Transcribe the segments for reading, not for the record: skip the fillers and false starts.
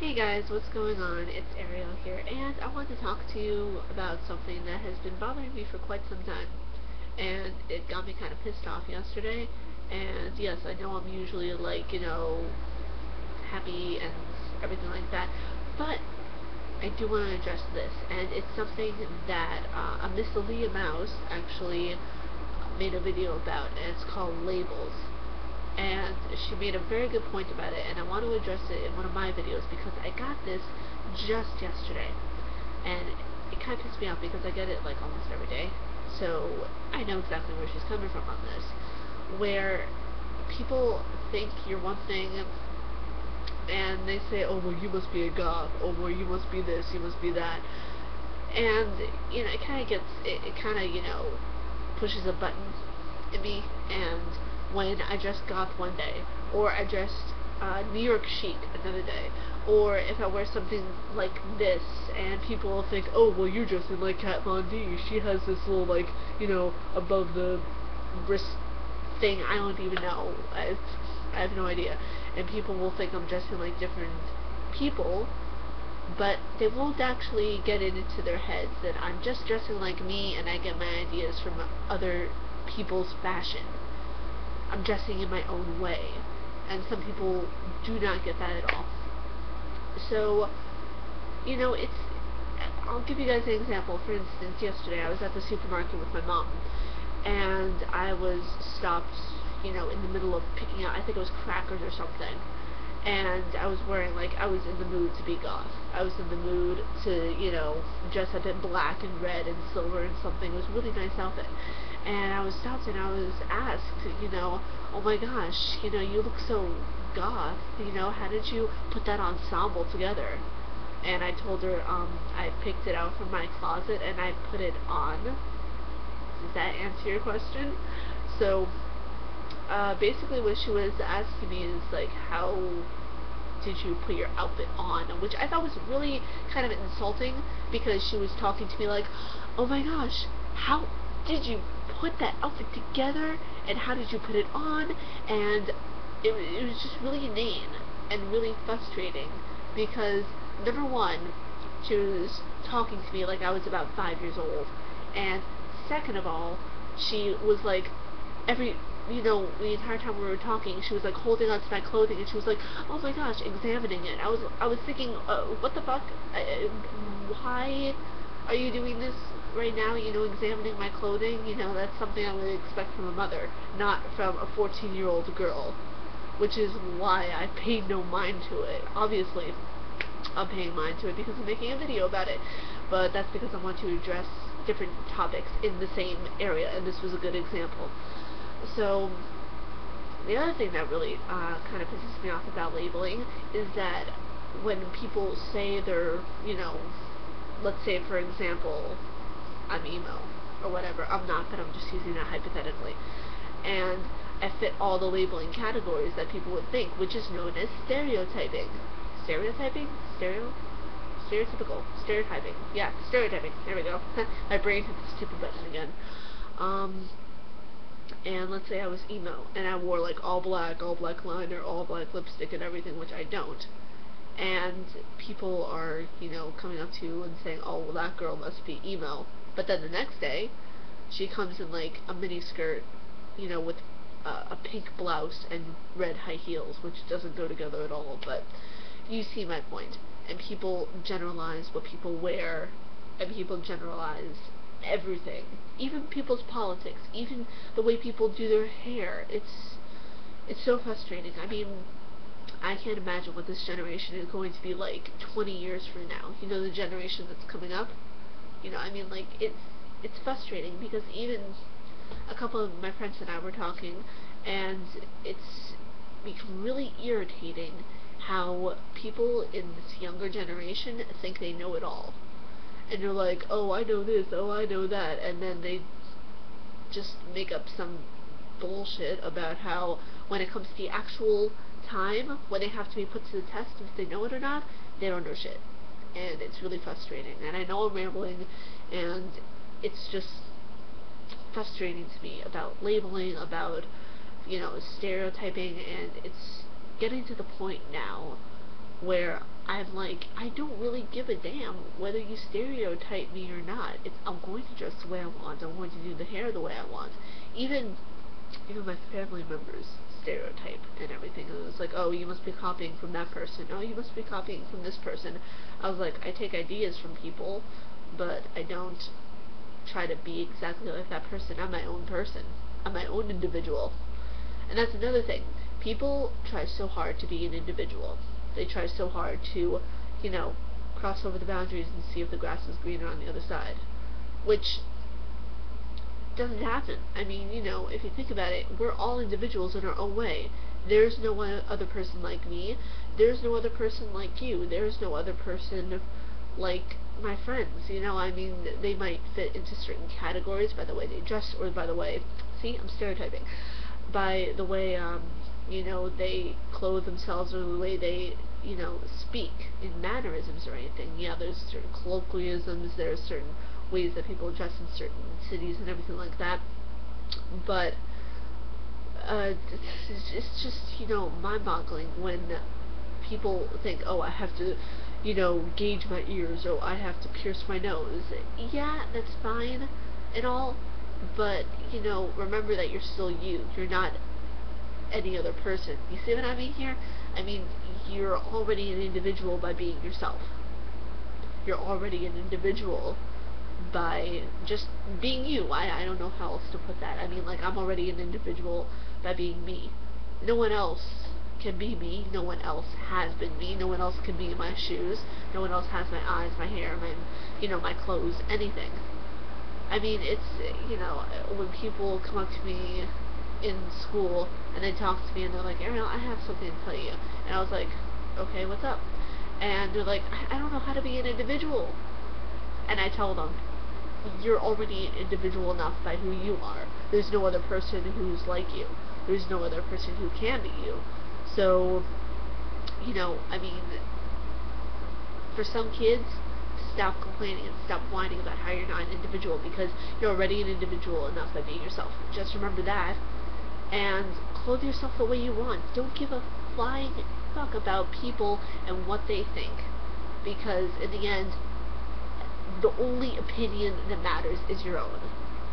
Hey guys, what's going on? It's Ariel here, and I want to talk to you about something that has been bothering me for quite some time. And it got me kind of pissed off yesterday. And yes, I know I'm usually like, happy and everything like that, but I do want to address this. And it's something that a Miss Aaliyah Mouse actually made a video about, and it's called labels. And she made a very good point about it, and I want to address it in one of my videos because I got this just yesterday, and it kind of pissed me off because I get it like almost every day, so I know exactly where she's coming from on this, where people think you're one thing and they say, oh well, you must be a goth, oh well, you must be this, you must be that, and it kind of gets it kind of pushes a button in me. And when I dress goth one day, or I dressed New York chic another day, or if I wear something like this, and people will think, oh, well, you're dressing like Kat Von D. She has this little, like, above the wrist thing. I don't even know. I have no idea. And people will think I'm dressing like different people, but they won't actually get it into their heads that I'm just dressing like me and I get my ideas from other people's fashion. I'm dressing in my own way, and some people do not get that at all. So, it's. I'll give you guys an example. For instance, yesterday I was at the supermarket with my mom, and I was stopped, in the middle of picking out, I think it was crackers or something, and I was wearing, like, I was in the mood to be goth. I was in the mood to, dress up in black and red and silver and something. It was a really nice outfit. And I was stopped and I was asked, oh my gosh, you look so goth, how did you put that ensemble together? And I told her, I picked it out from my closet and I put it on. Does that answer your question? So, basically what she was asking me is, like, how did you put your outfit on? Which I thought was really kind of insulting, because she was talking to me like, oh my gosh, how did you put that outfit together, and how did you put it on? And it was just really inane and really frustrating, because number one, she was talking to me like I was about 5 years old, and second of all, she was like, the entire time we were talking, she was like holding onto my clothing, and she was like, oh my gosh, examining it. I was thinking, what the fuck? Why are you doing this right now? Examining my clothing. That's something I would expect from a mother, not from a 14-year-old girl. Which is why I paid no mind to it. Obviously, I'm paying mind to it because I'm making a video about it, but that's because I want to address different topics in the same area, and this was a good example. So, the other thing that really kind of pisses me off about labeling is that when people say they're, let's say for example, I'm emo, or whatever. I'm not, but I'm just using that hypothetically. And I fit all the labeling categories that people would think, which is known as stereotyping. Stereotyping? Stereotypical. Stereotyping. Yeah, stereotyping. There we go. My brain hit the stupid button again. And let's say I was emo, and I wore like all black liner, all black lipstick and everything, which I don't. And people are, coming up to you and saying, oh, well, that girl must be emo. But then the next day, she comes in like a mini skirt, with a pink blouse and red high heels, which doesn't go together at all, but you see my point. And people generalize what people wear, and people generalize everything, even people's politics, even the way people do their hair. It's so frustrating. I mean, I can't imagine what this generation is going to be like 20 years from now. The generation that's coming up. Like, it's frustrating, because even a couple of my friends and I were talking, and it's become really irritating how people in this younger generation think they know it all. And they're like, oh, I know this, oh, I know that, and then they just make up some bullshit about how when it comes to the actual time, when they have to be put to the test, if they know it or not, they don't know shit. And it's really frustrating. And I know I'm rambling, and it's just frustrating to me about labeling, about, stereotyping, and it's getting to the point now where I'm like, I don't really give a damn whether you stereotype me or not. I'm going to dress the way I want. I'm going to do the hair the way I want. Even my family members stereotype and everything. It was like, oh, you must be copying from that person. Oh, you must be copying from this person. I was like, I take ideas from people, but I don't try to be exactly like that person. I'm my own person. I'm my own individual. And that's another thing. People try so hard to be an individual. They try so hard to, cross over the boundaries and see if the grass is greener on the other side. Which doesn't happen. I mean, if you think about it, we're all individuals in our own way. There's no other person like me. There's no other person like you. There's no other person like my friends. I mean, they might fit into certain categories by the way they dress, or by the way, see, I'm stereotyping, by the way, they clothe themselves, or the way they, speak in mannerisms or anything. Yeah, there's certain colloquialisms, there's certain ways that people dress in certain cities and everything like that. But it's just, mind-boggling when people think, oh, I have to, gauge my ears, or I have to pierce my nose. Yeah, that's fine and all, but, remember that you're still you. You're not any other person. You see what I mean here? I mean, you're already an individual by being yourself. You're already an individual by just being you. I don't know how else to put that. I mean, like, I'm already an individual by being me. No one else can be me. No one else has been me. No one else can be in my shoes. No one else has my eyes, my hair, my clothes, anything. I mean, it's, when people come up to me in school and they talk to me and they're like, Ariel, I have something to tell you. And I was like, okay, what's up? And they're like, I don't know how to be an individual. And I tell them, you're already an individual enough by who you are. There's no other person who's like you. There's no other person who can be you. So, I mean, for some kids, stop complaining and stop whining about how you're not an individual, because you're already an individual enough by being yourself. Just remember that, and clothe yourself the way you want. Don't give a flying fuck about people and what they think, because in the end, the only opinion that matters is your own.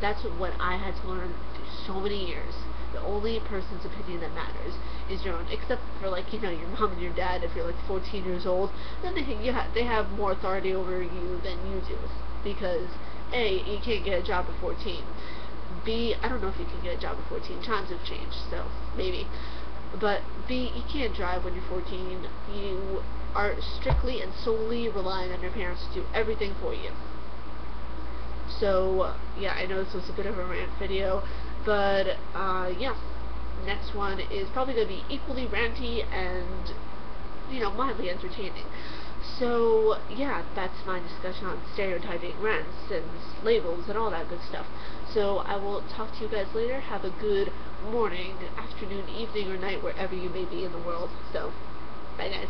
That's what I had to learn through so many years. The only person's opinion that matters is your own, except for, like, your mom and your dad. If you're like 14 years old, then they have more authority over you than you do, because A, you can't get a job at 14. B, I don't know if you can get a job at 14. Times have changed, so maybe. But B, you can't drive when you're 14. You are strictly and solely relying on your parents to do everything for you. So, yeah, I know this was a bit of a rant video, but, yeah, next one is probably going to be equally ranty and, mildly entertaining. So, yeah, that's my discussion on stereotyping, rants, and labels, and all that good stuff. So, I will talk to you guys later. Have a good morning, afternoon, evening, or night, wherever you may be in the world. So, bye guys.